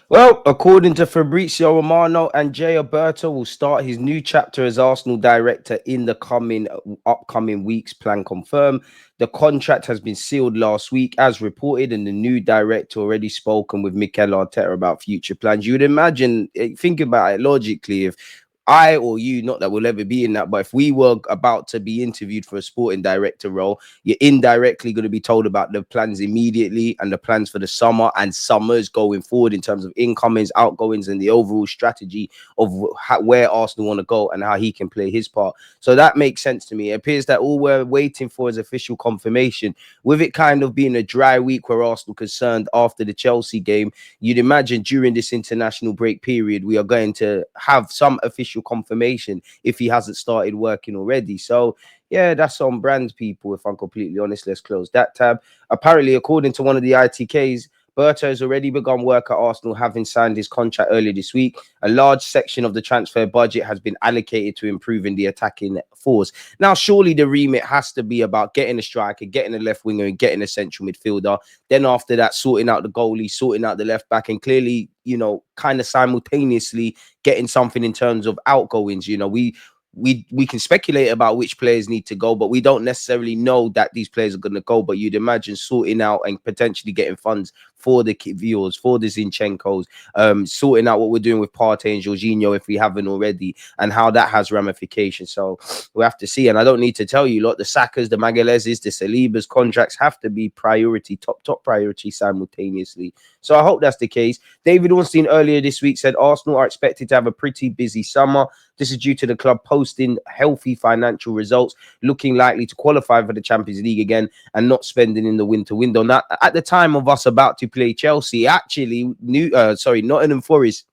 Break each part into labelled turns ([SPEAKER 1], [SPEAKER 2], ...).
[SPEAKER 1] Well, according to Fabrizio Romano, Andrea Berta will start his new chapter as Arsenal director in the coming upcoming weeks. Plan confirmed. The contract has been sealed last week, as reported, and the new director already spoken with Mikel Arteta about future plans. You would imagine, think about it logically, if I or you, not that we'll ever be in that, but if we were about to be interviewed for a sporting director role, you're indirectly going to be told about the plans immediately and the plans for the summer and summers going forward in terms of incomings, outgoings, and the overall strategy of where Arsenal want to go and how he can play his part. So that makes sense to me. It appears that all we're waiting for is official confirmation. With it kind of being a dry week where Arsenal concerned after the Chelsea game, you'd imagine during this international break period, we are going to have some official confirmation if he hasn't started working already. So yeah, that's on brand, people. If I'm completely honest, let's close that tab. Apparently, according to one of the ITKs, Berta has already begun work at Arsenal, having signed his contract earlier this week. A large section of the transfer budget has been allocated to improving the attacking force. Now, surely the remit has to be about getting a striker, getting a left winger, and getting a central midfielder. Then after that, sorting out the goalie, sorting out the left back, and clearly, kind of simultaneously getting something in terms of outgoings. We can speculate about which players need to go, but we don't necessarily know that these players are going to go. But you'd imagine sorting out and potentially getting funds for the Kiviors, for the Zinchenko's, sorting out what we're doing with Partey and Jorginho if we haven't already, and how that has ramifications. So we have to see. And I don't need to tell you, the Sakas, the Magalhaes, the Salibas contracts have to be priority, top priority simultaneously. So I hope that's the case. David Ornstein earlier this week said Arsenal are expected to have a pretty busy summer. This is due to the club posting healthy financial results, looking likely to qualify for the Champions League again, and not spending in the winter window. Now, at the time of us about to play Chelsea, actually, Nottingham Forest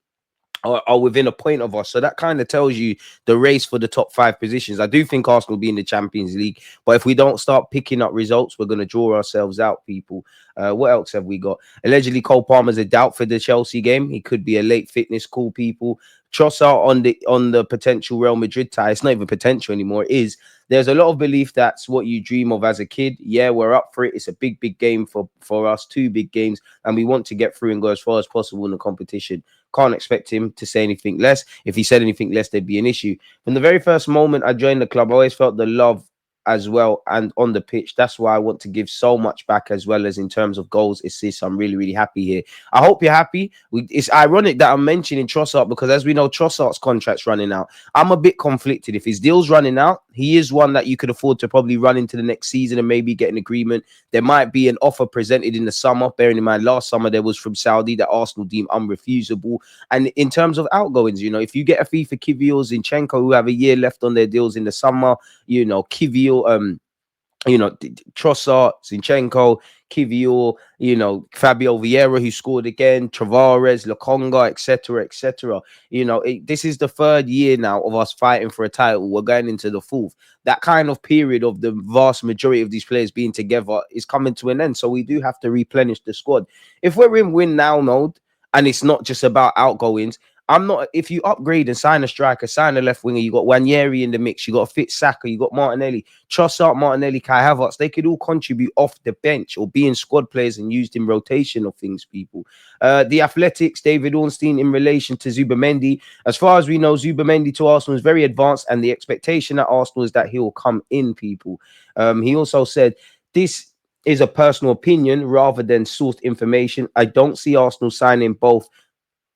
[SPEAKER 1] are within a point of us. So that kind of tells you the race for the top 5 positions. I do think Arsenal will be in the Champions League, but if we don't start picking up results, we're going to draw ourselves out, people. What else have we got? Allegedly, Cole Palmer's a doubt for the Chelsea game. He could be a late fitness call, people. Trossard on the potential Real Madrid tie. It's not even potential anymore. It is. There's a lot of belief that's what you dream of as a kid. Yeah, we're up for it. It's a big game for us. 2 big games, and we want to get through and go as far as possible in the competition. Can't expect him to say anything less. If he said anything less, there'd be an issue. From the very first moment I joined the club, I always felt the love as well and on the pitch. That's why I want to give so much back, as well as in terms of goals, assists. I'm really happy here. I hope you're happy. It's ironic that I'm mentioning Trossard because, as we know, Trossard's contract's running out. I'm a bit conflicted. If his deal's running out, he is one that you could afford to probably run into the next season and maybe get an agreement. There might be an offer presented in the summer. Bearing in mind, last summer there was from Saudi that Arsenal deemed unrefusable. And in terms of outgoings, if you get a fee for Kivior, Zinchenko, who have a year left on their deals in the summer, Kivior, Trossard, Zinchenko, Kivior, Fabio Vieira, who scored again, Tavares, Lokonga, etc. This is the 3rd year now of us fighting for a title. We're going into the 4th. That kind of period of the vast majority of these players being together is coming to an end. So we do have to replenish the squad. If we're in win now mode, and it's not just about outgoings, I'm not. If you upgrade and sign a striker, sign a left winger, you got Wanyeri in the mix, you got a fit Saka, you got Martinelli, Trossard, Martinelli, Kai Havertz. They could all contribute off the bench or being squad players and used in rotation of things, people. The Athletics, David Ornstein, in relation to Zubamendi, as far as we know, Zubamendi to Arsenal is very advanced, and the expectation at Arsenal is that he will come in, people. He also said this is a personal opinion rather than sourced information. I don't see Arsenal signing both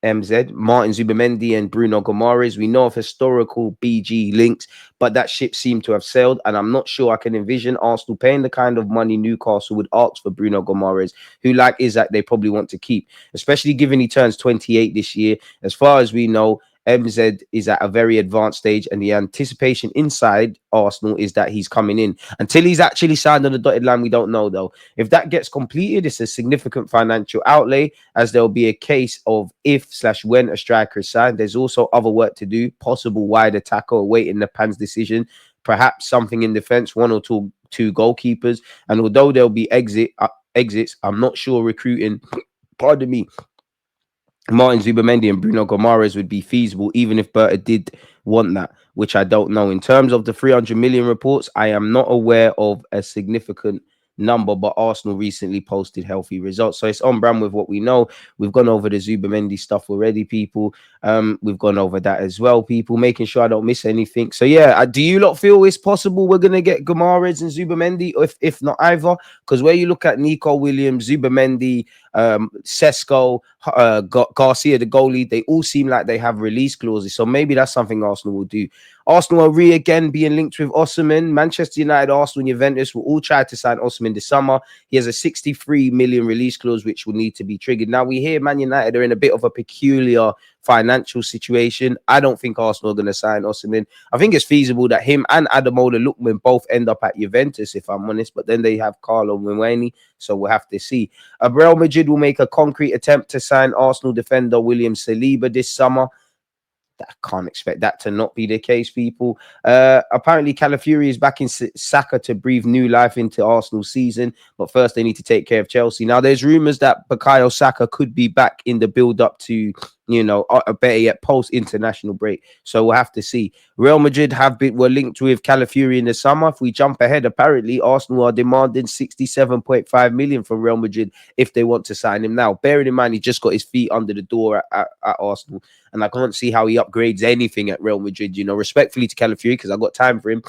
[SPEAKER 1] Martin Zubamendi and Bruno Gomares. We know of historical BG links, but that ship seemed to have sailed, and I'm not sure I can envision Arsenal paying the kind of money Newcastle would ask for Bruno Gomares, who, like Isaac, they probably want to keep, especially given he turns 28 this year. As far as we know, MZ is at a very advanced stage, and the anticipation inside Arsenal is that he's coming in. Until he's actually signed on the dotted line, we don't know, though. If that gets completed, it's a significant financial outlay, as there'll be a case of if/when a striker is signed. There's also other work to do, possible wide attacker awaiting the Pan's decision, perhaps something in defense, 1 or 2 goalkeepers. And although there'll be exits, I'm not sure recruiting, pardon me, Martin Zubamendi and Bruno Gomares would be feasible, even if Berta did want that, which I don't know. In terms of the 300 million reports, I am not aware of a significant number, but Arsenal recently posted healthy results. So it's on brand with what we know. We've gone over the Zubamendi stuff already, people. We've gone over that as well, people, making sure I don't miss anything. So yeah, do you lot feel it's possible we're gonna get Gomares and Zubamendi, or if not either? Because where you look at Nico Williams, Zubamendi, Sesko, Garcia, the goalie, they all seem like they have release clauses. So maybe that's something Arsenal will do. Arsenal are again being linked with Osimhen. Manchester United, Arsenal, and Juventus will all try to sign Osimhen this summer. He has a 63 million release clause, which will need to be triggered. Now, we hear Man United are in a bit of a peculiar financial situation. I don't think Arsenal are going to sign Osimhen. I think it's feasible that him and Ademola Lookman both end up at Juventus, if I'm honest, but then they have Carlo Muani, so we'll have to see. Real Madrid will make a concrete attempt to sign Arsenal defender William Saliba this summer. I can't expect that to not be the case, people. Apparently, Calafiori is backing Saka to breathe new life into Arsenal's season, but first they need to take care of Chelsea. Now, there's rumours that Bukayo Saka could be back in the build-up to, better yet, post-international break. So we'll have to see. Real Madrid were linked with Calafiori in the summer. If we jump ahead, apparently, Arsenal are demanding 67.5 million from Real Madrid if they want to sign him now. Bearing in mind, he just got his feet under the door at Arsenal, and I can't see how he upgrades anything at Real Madrid. Respectfully to Calafiori, because I've got time for him.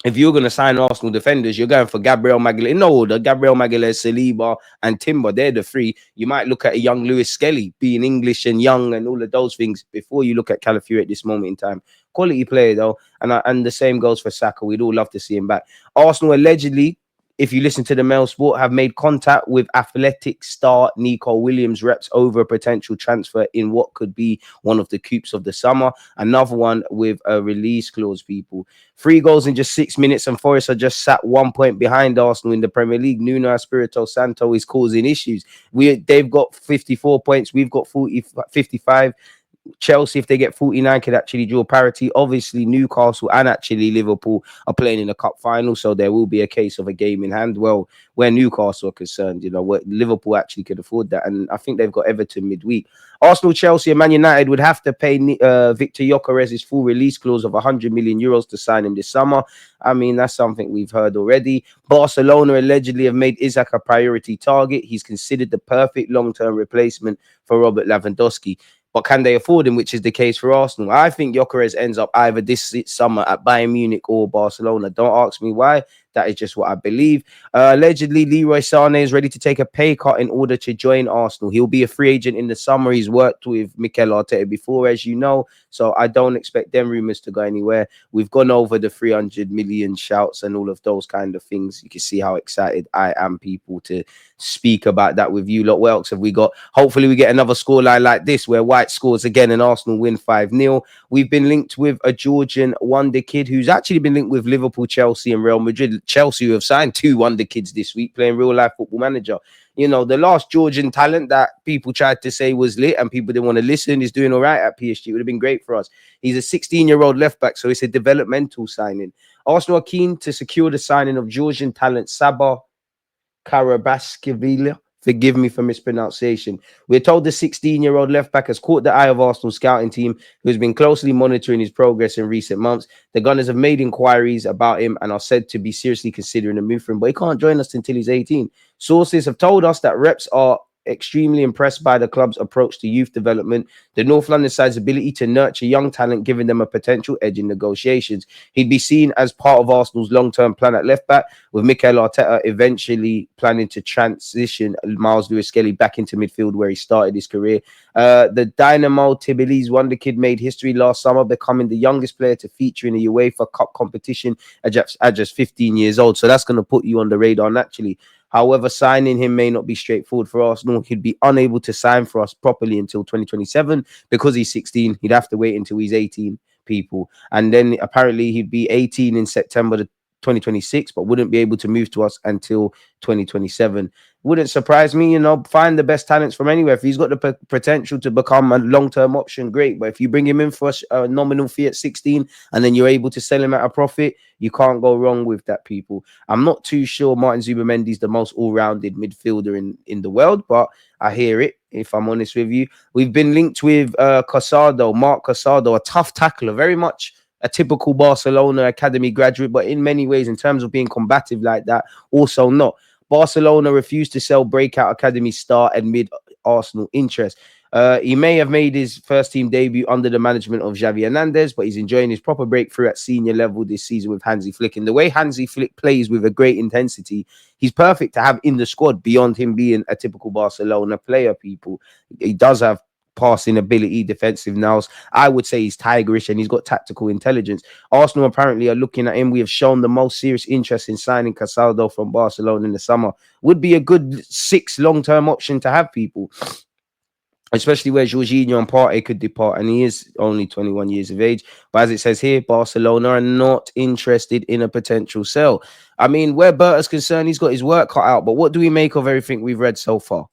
[SPEAKER 1] If you're going to sign Arsenal defenders, you're going for Gabriel Magalhaes. In no order, Gabriel Magalhaes, Saliba, and Timber. They're the three. You might look at a young Lewis Skelly, being English and young and all of those things, before you look at Calafiori at this moment in time. Quality player, though. And the same goes for Saka. We'd all love to see him back. Arsenal allegedly, if you listen to the Mail Sport, have made contact with Athletic star Nico Williams reps over a potential transfer in what could be one of the coups of the summer. Another one with a release clause, people. 3 goals in just 6 minutes, and Forest are just sat 1 point behind Arsenal in the Premier League. Nuno Espirito Santo is causing issues. They've got 54 points. We've got 55. Chelsea, if they get 49, could actually draw parity. Obviously, Newcastle and actually Liverpool are playing in the cup final, so there will be a case of a game in hand. Well, where Newcastle are concerned, where Liverpool actually could afford that, and I think they've got Everton midweek. Arsenal, Chelsea, and Man United would have to pay Victor Gyökeres full release clause of 100 million euros to sign him this summer. I mean, that's something we've heard already. Barcelona allegedly have made Isaac a priority target. He's considered the perfect long-term replacement for Robert Lewandowski. But can they afford him, which is the case for Arsenal? I think Gyökeres ends up either this summer at Bayern Munich or Barcelona. Don't ask me why. That is just what I believe. Allegedly, Leroy Sané is ready to take a pay cut in order to join Arsenal. He'll be a free agent in the summer. He's worked with Mikel Arteta before, as you know. So I don't expect them rumours to go anywhere. We've gone over the 300 million shouts and all of those kind of things. You can see how excited I am, people, to speak about that with you lot. What else have we got? Hopefully we get another scoreline like this where White scores again and Arsenal win 5-0. We've been linked with a Georgian wonder kid who's actually been linked with Liverpool, Chelsea, and Real Madrid. Chelsea, who have signed 2 wonder kids this week playing real life Football Manager. The last Georgian talent that people tried to say was lit and people didn't want to listen is doing all right at PSG. It would have been great for us. He's a 16-year-old left back, so it's a developmental signing. Arsenal are keen to secure the signing of Georgian talent Saba Kharebashvili. Forgive me for mispronunciation. We're told the 16-year-old left back has caught the eye of Arsenal scouting team, who has been closely monitoring his progress in recent months. The Gunners have made inquiries about him and are said to be seriously considering a move for him, but he can't join us until he's 18. Sources have told us that reps are extremely impressed by the club's approach to youth development, the North London side's ability to nurture young talent, giving them a potential edge in negotiations. He'd be seen as part of Arsenal's long-term plan at left back, with Mikel Arteta eventually planning to transition Miles Lewis-Skelly back into midfield where he started his career. The Dynamo Tbilisi wonder kid made history last summer, becoming the youngest player to feature in a UEFA Cup competition at just 15 years old. So that's going to put you on the radar naturally. However, signing him may not be straightforward for Arsenal. He'd be unable to sign for us properly until 2027 because he's 16. He'd have to wait until he's 18, people. And then apparently he'd be 18 in September 2026, but wouldn't be able to move to us until 2027. Wouldn't surprise me, find the best talents from anywhere. If he's got the potential to become a long-term option, great. But if you bring him in for a nominal fee at 16 and then you're able to sell him at a profit, you can't go wrong with that, people. I'm not too sure Martin Zubamendi is the most all-rounded midfielder in the world, but I hear it, if I'm honest with you. We've been linked with Casado, Marc Casado, a tough tackler, very much a typical Barcelona academy graduate, but in many ways, in terms of being combative like that, also not. Barcelona refused to sell breakout academy star amid Arsenal interest. He may have made his first team debut under the management of Xavi Hernandez, but he's enjoying his proper breakthrough at senior level this season with Hansi Flick. And the way Hansi Flick plays with a great intensity, he's perfect to have in the squad beyond him being a typical Barcelona player, people. He does have passing ability, defensive nous. I would say he's tigerish and he's got tactical intelligence. Arsenal apparently are looking at him. We have shown the most serious interest in signing Casado from Barcelona in the summer. Would be a good 6 long-term option to have, people, especially where Jorginho and Partey could depart, and he is only 21 years of age. But as it says here, Barcelona are not interested in a potential sell. I mean, where Berta's concerned, he's got his work cut out. But what do we make of everything we've read so far?